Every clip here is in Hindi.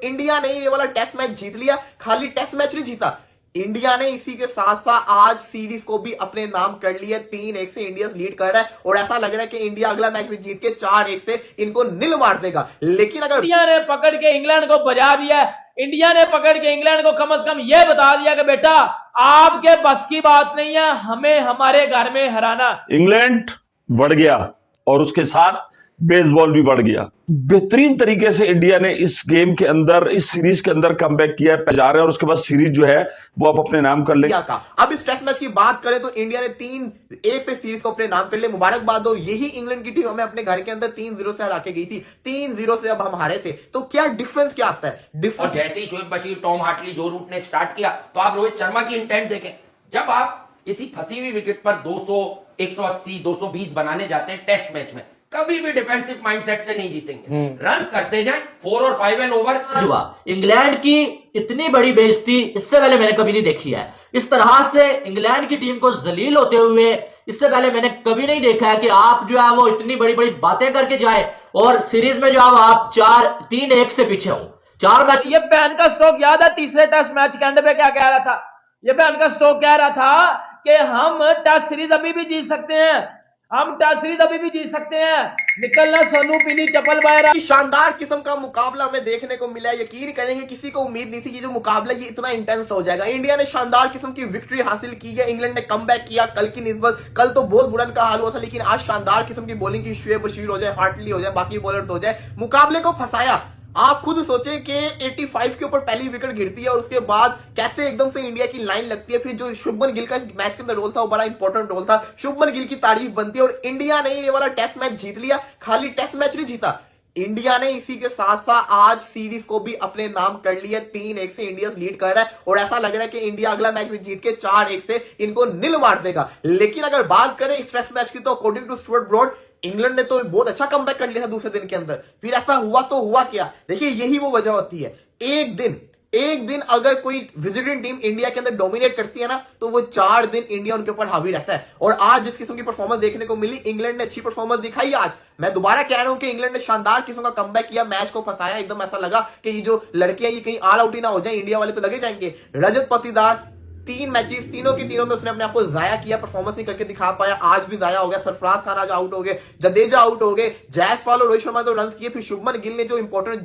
इंडिया ने ये वाला टेस्ट मैच जीत लिया। खाली टेस्ट मैच नहीं जीता, इंडिया ने इसी के साथ साथ आज सीरीज को भी अपने नाम कर लिया। 3-1 से इंडिया लीड कर रहा है और ऐसा लग रहा है कि इंडिया अगला मैच भी जीत के 4-1 से इनको नील मार देगा। लेकिन अगर इंडिया ने पकड़ के इंग्लैंड को बजा दिया, इंडिया ने पकड़ के इंग्लैंड को कम से कम यह बता दिया कि बेटा आपके बस की बात नहीं है हमें हमारे घर में हराना। इंग्लैंड बढ़ गया और उसके साथ बेसबॉल भी बढ़ गया। बेहतरीन तरीके से इंडिया ने इस गेम के अंदर, इस सीरीज के अंदर कमबैक किया है, जा रहे हैं और उसके बाद सीरीज जो है वो आप अपने नाम कर ले। अब इस टेस्ट मैच की बात करें तो इंडिया ने 3-1 से सीरीज को अपने नाम कर लिया। मुबारकबाद हो, यही इंग्लैंड की टीम हमें अपने घर के अंदर 3-0 से हरा के गई थी। 3-0 से अब हम हारे थे, तो क्या डिफरेंस क्या आता है? और जैसे ही शोएब बशीर, टॉम हार्टली, जो रूट ने स्टार्ट किया, तो आप रोहित शर्मा की इंटेंट देखें। जब आप किसी फंसी हुई विकेट पर 200, 180, 220 बनाने जाते हैं टेस्ट मैच में, कभी भी डिफेंसिव माइंडसेट से नहीं जीतेंगे। रन्स करते जाएं, 4 और 5 एंड ओवर। जुआ इंग्लैंड की इतनी बड़ी बेइज्जती इससे पहले मैंने कभी नहीं देखी है। इस तरह से इंग्लैंड की टीम को जलील होते हुए इससे पहले मैंने कभी नहीं देखा है कि आप जो है वो इतनी बड़ी बड़ी बातें करके जाए और सीरीज में जो है आप 3-1 से पीछे हो। 4 मैच। ये बैन का स्टोक याद है तीसरे टेस्ट मैच के एंड पे क्या कह रहा था? ये बैन का स्टोक कह रहा था कि हम टेस्ट सीरीज अभी भी जीत सकते हैं, हम टेस्ट सीरीज अभी भी जीत सकते हैं। निकलना सोनू पीली चपल बाहर। शानदार किस्म का मुकाबला हमें देखने को मिला। यकीन करेंगे किसी को उम्मीद नहीं थी कि जो मुकाबला ये इतना इंटेंस हो जाएगा। इंडिया ने शानदार किस्म की विक्ट्री हासिल की है, इंग्लैंड ने कमबैक किया। कल की निस्बत कल तो बहुत बुरन का हाल हुआ था, लेकिन आज शानदार किस्म की बॉलिंग की। शोएब बशीर हो जाए, हार्टली हो जाए, बाकी बॉलर हो जाए, मुकाबले को फंसाया। आप खुद सोचें कि 85 के ऊपर पहली विकेट गिरती है और उसके बाद कैसे एकदम से इंडिया की लाइन लगती है। फिर जो शुभमन गिल का मैच के अंदर रोल था वो बड़ा इंपॉर्टेंट रोल था। शुभमन गिल की तारीफ बनती है और इंडिया ने ये वाला टेस्ट मैच जीत लिया। खाली टेस्ट मैच नहीं जीता, इंडिया ने इसी के साथ साथ आज सीरीज को भी अपने नाम कर लिया। 3-1 से इंडिया लीड कर रहा है और ऐसा लग रहा है कि इंडिया अगला मैच भी जीत के 4-1 से इनको नील मार देगा। लेकिन अगर बात करें इस टेस्ट मैच की तो according to Stuart Broad England ने तो बहुत अच्छा कमबैक कर लिया था दूसरे दिन के अंदर। फिर ऐसा हुआ तो हुआ क्या? देखिए यही वो वजह होती है। एक दिन अगर कोई विजिटिंग टीम इंडिया के अंदर डोमिनेट करती है ना, तो वो 4 दिन इंडिया उनके ऊपर हावी रहता है। और आज जिस किस्म की परफॉर्मेंस देखने को मिली, इंग्लैंड ने अच्छी परफॉर्मेंस दिखाई। आज मैं दोबारा कह रहा हूं कि इंग्लैंड ने शानदार किस्म का कमबैक किया, मैच को फंसाया। एकदम ऐसा लगा कि ये जो लड़के हैं ये कहीं ऑल आउट ही ना हो जाए, इंडिया वाले तो लगे जाएंगे। रजत पाटीदार 3 मैचेस, तीनों की तीनों में उसने अपने आप को जाया किया, परफॉर्मेंस नहीं करके दिखा पाया। आज भी जाया हो गया। सरफराज खान आज आउट हो गए, जडेजा आउट हो गए, जायसवाल और रोहित शर्मा तो रन किए। फिर शुभमन गिल ने जो इंपॉर्टेंट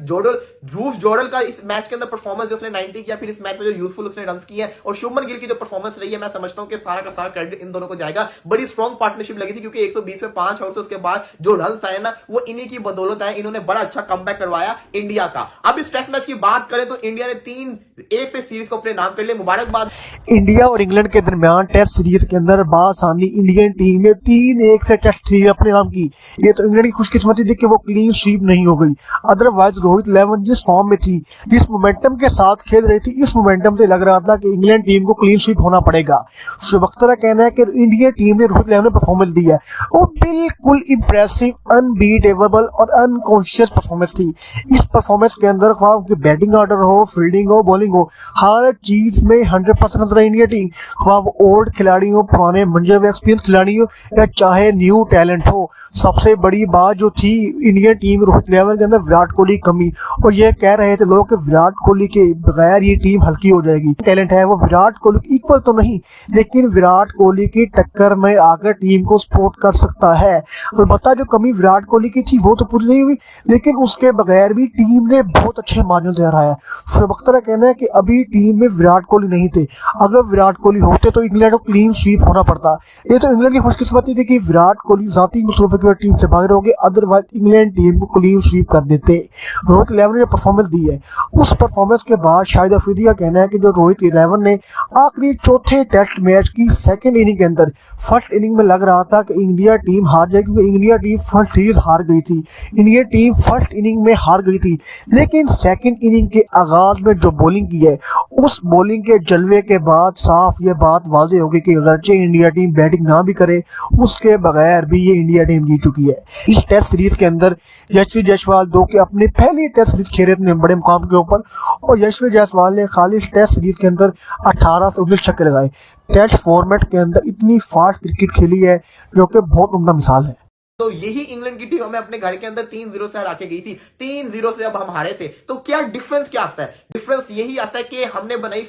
ध्रुव जोडल का इस मैच के अंदर परफॉर्मेंस जो उसने 90 किया, फिर इस मैच में जो यूजफुल उसने रन किए हैं। और शुभमन गिल की जो परफॉर्मेंस रही है, मैं समझता हूं कि सारा का सारा क्रेडिट इन दोनों को जाएगा। बड़ी स्ट्रॉन्ग पार्टनरशिप लगी थी क्योंकि 120 में 5 आउट से उसके बाद जो रन आए ना, वो इन्हीं की बदौलत है। इन्होंने बड़ा अच्छा कमबैक करवाया इंडिया का। अब इस टेस्ट मैच की बात करें तो इंडिया ने 3-1 से सीरीज को अपने नाम कर लिया। मुबारकबाद। इंडिया और इंग्लैंड के दरमियान टेस्ट सीरीज के अंदर बासानी इंडियन टीम ने 3-1 से टेस्ट सीरीज अपने नाम की। ये तो इंग्लैंड की खुशकिस्मती थी कि वो क्लीन स्वीप नहीं हो गई। अदरवाइज रोहित 11 जिस फॉर्म में थी, जिस मोमेंटम के साथ खेल रही थी, इस मोमेंटम से लग रहा था कि इंग्लैंड टीम को क्लीन स्वीप होना पड़ेगा। शुभ अख्तर का कहना है कि इंडियन टीम ने रोहित 11 ने परफॉर्मेंस दी है, वो बिल्कुल इंप्रेसिव, अनबीटेबल और अनकॉन्शियस परफॉर्मेंस थी। इस परफॉर्मेंस के अंदर बैटिंग ऑर्डर हो, फील्डिंग हो, बॉलिंग हो, हर चीज में 100% नजर आई इंडिया टीम। वो ओल्ड खिलाड़ी हो, पुराने मंजे हुए एक्सपीरियंस खिलाड़ी हो, या चाहे न्यू टैलेंट हो, सबसे बड़ी बात जो थी इंडियन टीम रोहित 11 के अंदर विराट कोहली कमी। और ये कह रहे थे लोग कि विराट कोहली के बगैर ये टीम हल्की हो जाएगी। टैलेंट है वो विराट कोहली इक्वल तो नहीं, लेकिन विराट कोहली की टक्कर में आकर टीम को सपोर्ट कर सकता है। अलबत्ता जो कमी विराट कोहली की थी वो तो पूरी नहीं हुई, लेकिन उसके बगैर भी टीम ने बहुत अच्छे मार्जिन से हराया। शुभ अख्तर का कहना है कि अभी टीम में विराट कोहली नहीं थे, अगर विराट कोहली होते तो इंग्लैंड को क्लीन स्वीप होना पड़ता। ये तो इंग्लैंड की खुशकिस्मती थी कि विराट कोहली जाती मुस्तफे की टीम से बाहर हो गए, अदरवाइज इंग्लैंड टीम को क्लीन स्वीप कर देते। रोहित 11 ने परफॉर्मेंस दी है, उस परफॉर्मेंस के बाद शाहिद अफरीदी का कहना है कि जो रोहित 11 ने आखिरी चौथे टेस्ट मैच की सेकंड इनिंग के अंदर, फर्स्ट इनिंग में लग रहा था कि इंडिया टीम हार जाएगी क्योंकि इंडिया टीम फर्स्ट सीरीज हार गई थी, इंडिया टीम फर्स्ट इनिंग में हार गई थी। लेकिन सेकंड इनिंग के आगाज में जो बॉलिंग की है, उस बॉलिंग के जलवे के बाद साफ ये बात वाज़ेह होगी कि अगरचे इंडिया टीम बैटिंग ना भी करे, उसके बगैर भी ये इंडिया टीम जीत चुकी है। इस टेस्ट सीरीज के अंदर यशस्वी जायसवाल दो के अपने पहली टेस्ट सीरीज खेले थे बड़े मुकाम के ऊपर, और यशस्वी जायसवाल ने खाली टेस्ट सीरीज के अंदर 18 से 19 छक्के लगाए। टेस्ट फॉर्मेट के अंदर इतनी फास्ट क्रिकेट खेली है जो कि बहुत उम्दा मिसाल है। तो यही इंग्लैंड की टीम हमें अपने घर के अंदर 3-0 से हरा के गई थी। 3-0 से अब हम हारे थे, तो क्या डिफरेंस क्या आता है? डिफरेंस यही आता है कि हमने बनाई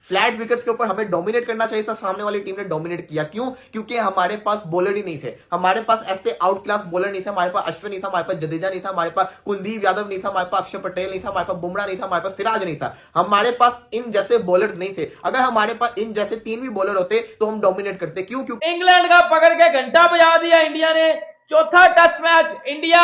फ्लैट विकेट्स के ऊपर हमें डोमिनेट करना चाहिए था, सामने वाली टीम ने डोमिनेट किया। क्यों? क्योंकि हमारे पास बॉलर ही नहीं थे, हमारे पास ऐसे आउट क्लास बॉलर नहीं थे। हमारे पास अश्विन नहीं था, हमारे पास जडेजा नहीं था, हमारे पास कुलदीप यादव नहीं था, हमारे पास अक्षर पटेल नहीं था, हमारे पास बुमराह नहीं था, हमारे पास सिराज नहीं था। हमारे पास इन जैसे बॉलर्स नहीं थे। अगर हमारे पास इन जैसे 3 भी बॉलर होते तो हम डोमिनेट करते। क्यों? क्योंकि इंग्लैंड का पकड़ के घंटा बजा दिया इंडिया ने। चौथा टेस्ट मैच इंडिया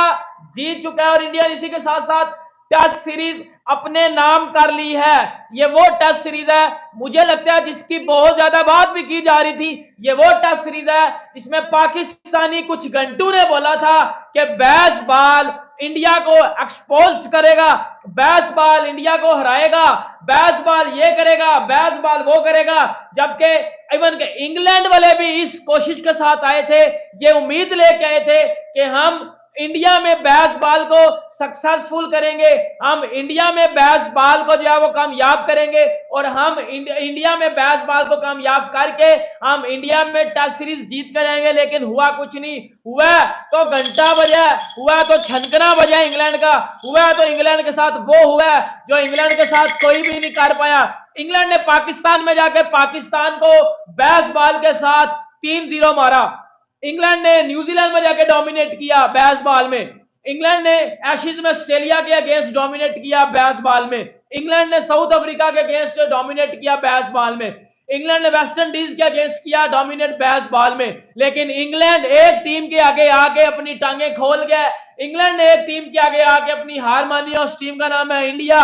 जीत चुका है और इंडिया ने इसी के साथ साथ टेस्ट सीरीज अपने नाम कर ली है। ये वो टेस्ट सीरीज है, मुझे लगता है जिसकी बहुत ज्यादा बात भी की जा रही थी। ये वो टेस्ट सीरीज है जिसमें पाकिस्तानी कुछ घंटों ने बोला था कि बैस बॉल इंडिया को एक्सपोज करेगा, बैस बॉल इंडिया को हराएगा, बैस बॉल ये करेगा, बैस बॉल वो करेगा। जबकि इवन के इंग्लैंड वाले भी इस कोशिश के साथ आए थे, ये उम्मीद लेके आए थे कि हम इंडिया में बैस बॉल को सक्सेसफुल करेंगे, हम इंडिया में बैस बॉल को जो है वो कामयाब करेंगे और हम इंडिया में बैस बॉल को कामयाब करके हम इंडिया में टेस्ट सीरीज जीत कर जाएंगे। लेकिन हुआ कुछ नहीं। हुआ तो घंटा बजा, हुआ तो छनकना बजा इंग्लैंड का, हुआ तो इंग्लैंड के साथ वो हुआ जो इंग्लैंड के साथ कोई भी नहीं कर पाया। इंग्लैंड ने पाकिस्तान में जाके पाकिस्तान को बैस बॉल के साथ 3-0 मारा। इंग्लैंड ने न्यूजीलैंड में जाके डोमिनेट किया बैस बॉल में। इंग्लैंड ने एशेज में ऑस्ट्रेलिया के अगेंस्ट डोमिनेट किया बैस बॉल में। इंग्लैंड ने साउथ अफ्रीका के अगेंस्ट डोमिनेट किया बैस बॉल में। इंग्लैंड ने वेस्ट इंडीज के अगेंस्ट किया डोमिनेट बैस बॉल में। लेकिन इंग्लैंड एक टीम के आगे आके अपनी टांगें खोल गया। इंग्लैंड ने एक टीम के आगे आके अपनी हार मानी और उस टीम का नाम है इंडिया।